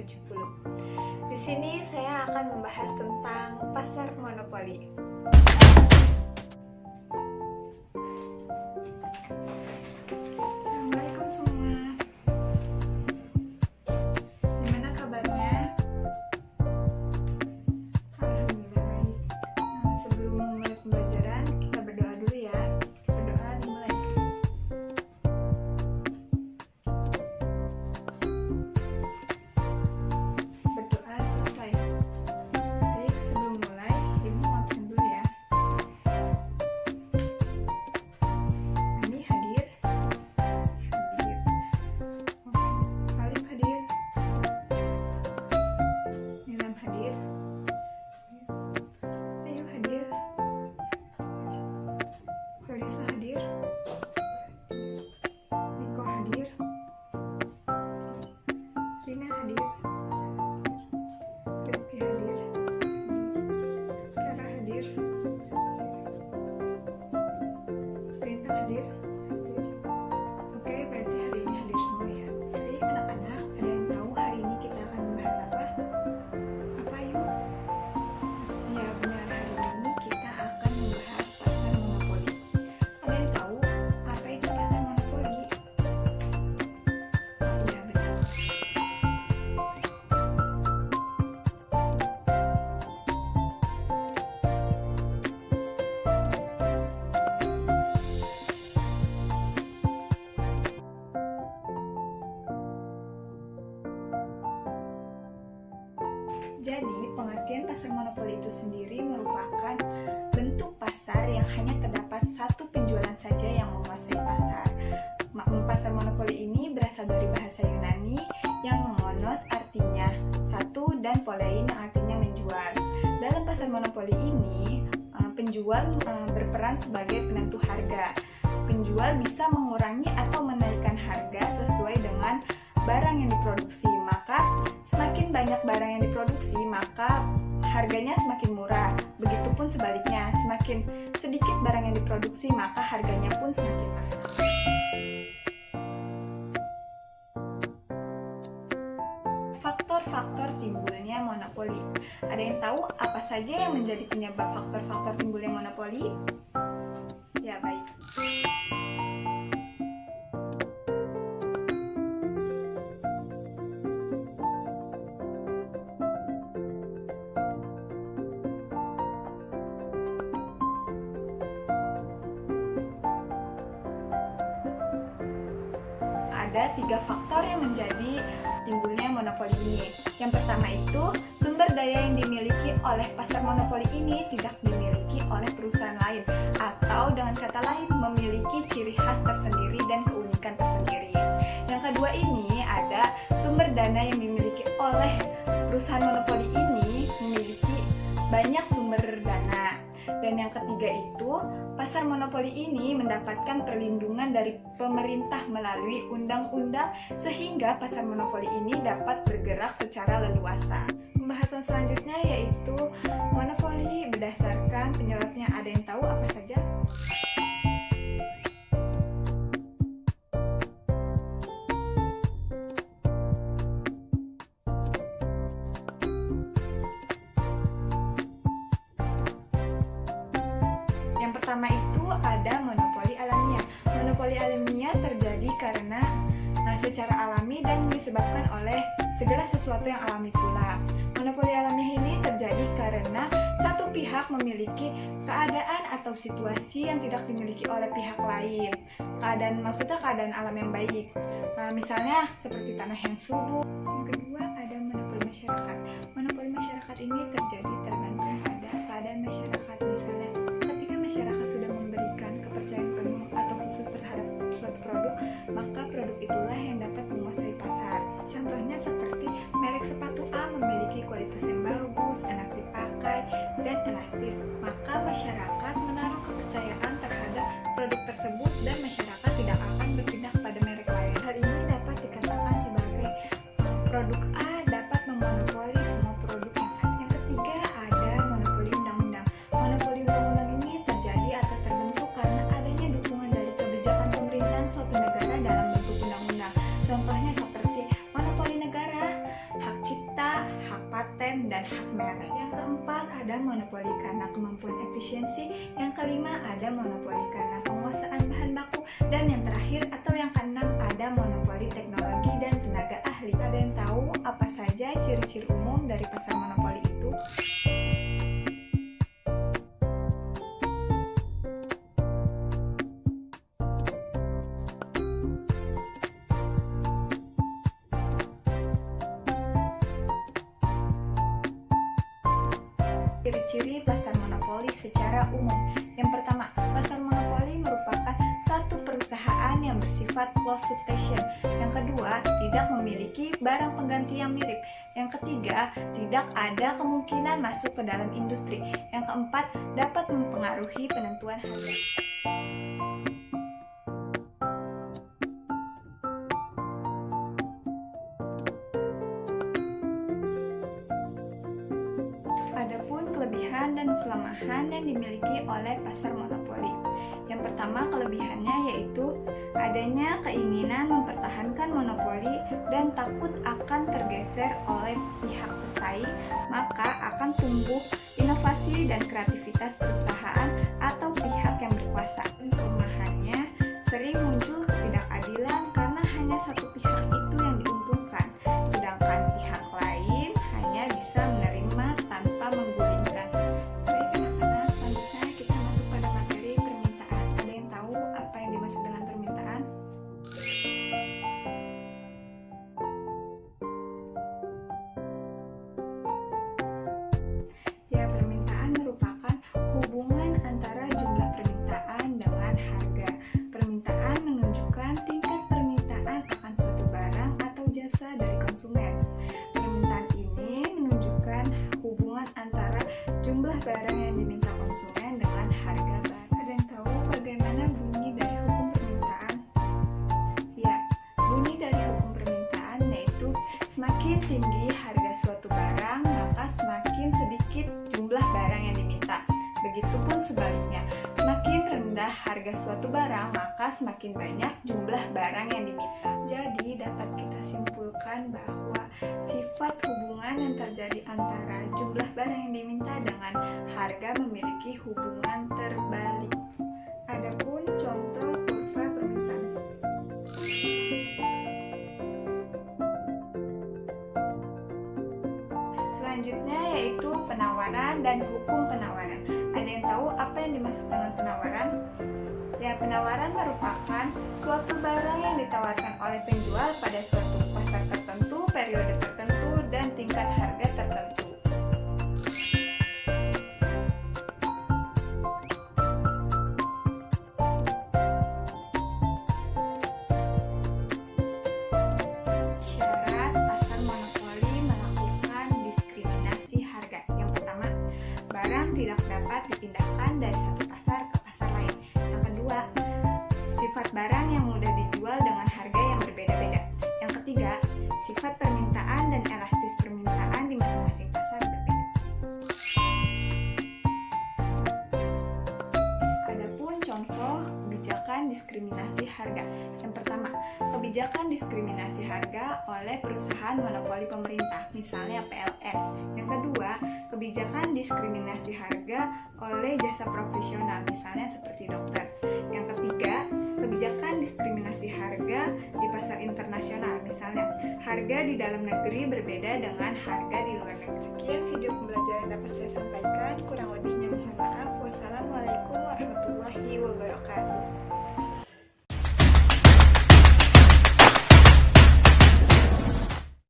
1970. Di sini saya akan membahas tentang pasar monopoli. Assalamualaikum semua. Gimana kabarnya? Alhamdulillah baik. Sebelum memulai pembelajaran, kita berdoa dulu ya. Berdoa dimulai. Berdoa selesai. Baik, sebelum mulai, Ibu mau absen dulu ya. Ani hadir? Hadir. Oke. Salim hadir? Nilam hadir? Ayu hadir? Felisa hadir? Niko hadir? Rina hadir? Rifki hadir? Rara hadir? Rita hadir? Oke, berarti hari ini hadir semua ya. Jadi anak-anak, ada yang tahu hari ini kita akan membahas apa? Apa yuk? Ya benar, hari ini kita akan membahas pasar monopoli. Ada yang tahu apa itu pasar monopoli? Ya benar. Jadi, pengertian pasar monopoli itu sendiri merupakan bentuk pasar yang hanya terdapat satu penjualan saja yang menguasai pasar. Pasar monopoli ini berasal dari bahasa Yunani yang monos artinya satu dan polein yang artinya menjual. Dalam pasar monopoli ini, penjual berperan sebagai penentu harga. Penjual bisa mengurangi atau menaikkan harga sesuai dengan barang yang diproduksi. Maka semakin banyak barang yang diproduksi, maka harganya semakin murah. Begitupun sebaliknya, semakin sedikit barang yang diproduksi, maka harganya pun semakin mahal. Faktor-faktor timbulnya monopoli. Ada yang tahu apa saja yang menjadi penyebab faktor-faktor timbulnya monopoli? Ya, baik. Ada 3 faktor yang menjadi timbulnya monopoli ini. Yang pertama itu, sumber daya yang dimiliki oleh pasar monopoli ini tidak dimiliki oleh perusahaan lain, atau dengan kata lain memiliki ciri khas tersendiri dan keunikan tersendiri. Yang kedua ini ada sumber dana yang dimiliki oleh perusahaan monopoli ini memiliki banyak sumber dana. Dan yang ketiga itu, pasar monopoli ini mendapatkan perlindungan dari pemerintah melalui undang-undang sehingga pasar monopoli ini dapat bergerak secara leluasa. Pembahasan selanjutnya yaitu monopoli berdasarkan penyebabnya. Ada yang tahu apa saja? Yang pertama itu ada monopoli alamiah. Monopoli alamiah terjadi karena secara alami dan disebabkan oleh segala sesuatu yang alami pula. Monopoli alamiah ini terjadi karena satu pihak memiliki keadaan atau situasi yang tidak dimiliki oleh pihak lain. Maksudnya keadaan alam yang baik. Misalnya seperti tanah yang subur. Yang kedua ada monopoli masyarakat. Monopoli masyarakat ini terjadi tergantung pada keadaan masyarakat. Misalnya ketika masyarakat sudah memberikan kepercayaan penuh atau khusus terhadap suatu produk, maka produk itulah yang dapat menguasai pasar. Contohnya seperti merek sepatu A memiliki kualitas yang bagus, enak dipakai, dan elastis, maka masyarakat menaruh kepercayaan terhadap produk tersebut dan masyarakat tidak akan berpindah kepada merek lain. Hal ini dapat dikatakan sebagai produk A dapat memonopoli semua produk yang ada. Yang ketiga ada monopoli undang-undang. Monopoli undang-undang ini terjadi atau terbentuk karena adanya dukungan dari kebijakan pemerintahan suatu negara dalam bentuk undang-undang. Contohnya seperti monopoli negara, hak cipta ada monopoli karena kemampuan efisiensi. Yang kelima, ada monopoli karena penguasaan bahan baku. Dan yang terakhir atau yang keenam, ada monopoli teknologi dan tenaga ahli. Ada yang tahu apa saja ciri-ciri umum dari pasar monopoli itu? Ciri-ciri pasar monopoli secara umum. Yang pertama, pasar monopoli merupakan satu perusahaan yang bersifat closed substitution. Yang kedua, tidak memiliki barang pengganti yang mirip. Yang ketiga, tidak ada kemungkinan masuk ke dalam industri. Yang keempat, dapat mempengaruhi penentuan harga. Adapun kelebihan dan kelemahan yang dimiliki oleh pasar monopoli. Yang pertama, kelebihannya yaitu adanya keinginan mempertahankan monopoli dan takut akan tergeser oleh pihak pesaing, maka akan tumbuh inovasi dan kreativitas perusahaan atau pihak yang berkuasa. Kelemahannya sering muncul ketidakadilan karena hanya satu pihak itu yang diuntungkan, sedangkan pihak lain hanya bisa menerima tanpa menggulingkan. Baik anak-anak, selanjutnya kita masuk pada materi permintaan. Ada yang tahu apa yang dimaksud dengan permintaan? Ya, permintaan merupakan hubungan antara jumlah permintaan dengan harga. Permintaan menunjukkan tingkat permintaan akan suatu barang atau jasa dari konsumen. Permintaan ini menunjukkan hubungan antara jumlah barang yang diminta konsumen dengan harga barang. Ada yang tahu bagaimana bunyi dari hukum permintaan? Ya, bunyi dari hukum permintaan yaitu semakin tinggi harga suatu barang, maka semakin sedikit jumlah barang yang diminta. Begitupun sebaliknya, semakin rendah harga suatu barang, maka semakin banyak jumlah barang yang diminta. Jadi dapat kita simpulkan bahwa sifat hubungan yang terjadi antara jumlah barang yang diminta dengan harga memiliki hubungan terbalik. Adapun contoh kurva permintaan. Selanjutnya yaitu penawaran dan hukum penawaran. Ada yang tahu apa yang dimaksud dengan penawaran? Ya, penawaran merupakan suatu barang yang ditawarkan oleh penjual pada suatu pasar tertentu, periode tertentu, dan tingkat harga tertentu. Syarat pasar monopoli melakukan diskriminasi harga. Yang pertama, barang tidak dapat dipindahkan dari satu pasar ke pasar lain. Yang kedua, sifat barang yang mudah dijual dengan harga yang berbeda-beda. Yang ketiga, sifat permintaan dan elastis permintaan di masing-masing pasar berbeda. Adapun contoh kebijakan diskriminasi harga. Yang pertama, kebijakan diskriminasi harga oleh perusahaan monopoli pemerintah, misalnya PLN. Yang kedua, kebijakan diskriminasi harga oleh jasa profesional, misalnya seperti dokter. Yang ketiga, kebijakan diskriminasi harga di pasar internasional, misalnya harga di dalam negeri berbeda dengan harga di luar negeri. Sekian video pembelajaran dapat saya sampaikan, kurang lebihnya mohon maaf. Wassalamualaikum